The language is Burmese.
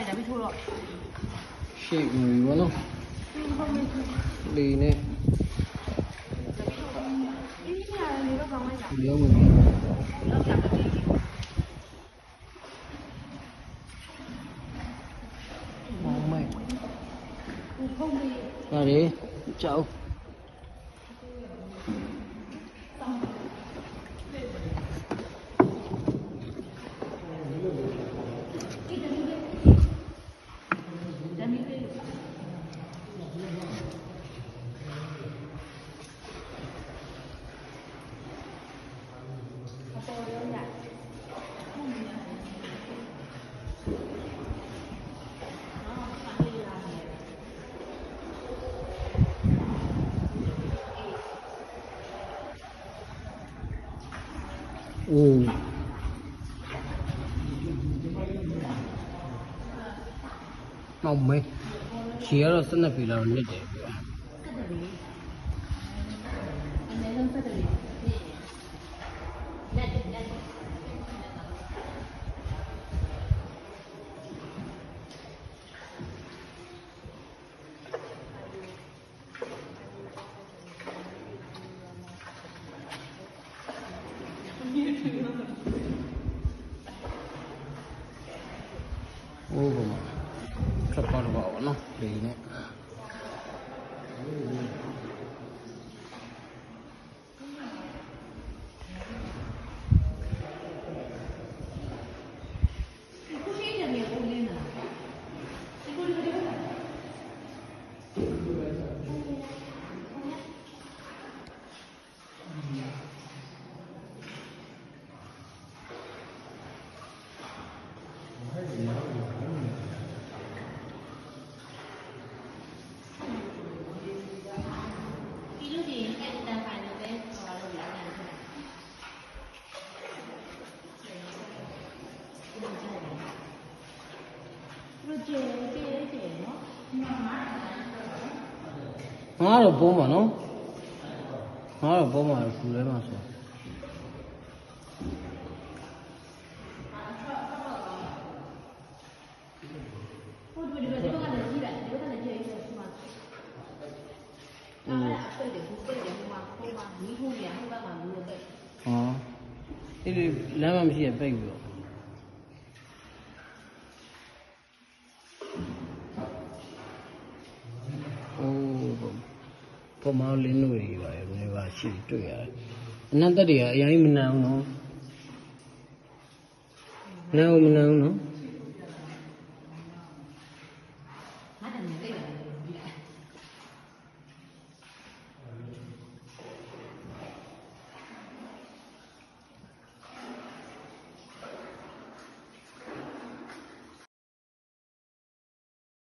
ကြပြီထိုးတော့ ရှိနေပြီဘောနော်လီနဲ့အေးညာလေးတော့ကောင်းလိုက်တာ ရောဝင်ပြီ လောက်ကြပါသေးတယ် မောင်မိုက် ဖုန်းလေး ဒါလေကြောက်မောင်မိုက်ခြေကတော့12ပြီလောက်နစ်တယ်ပြောโอ้บ่มาထွက်သွားတော့ပါဘောနော်လေနဲ့ငါတော့ပုံးပါနော်ငါတော့ပုံးပါဖူလဲမှာဆိုဒီလမ်းမမရှိရပိတ်ပြီးတော့ပုံမောင်းလင်းလို့ရပါတယ်ဘယ်ပါရှိတွေ့ရတယ်အနန္တတွေကအရင်မနမ်းဘူးနော်နမ်းမနမ်းဘူးနော်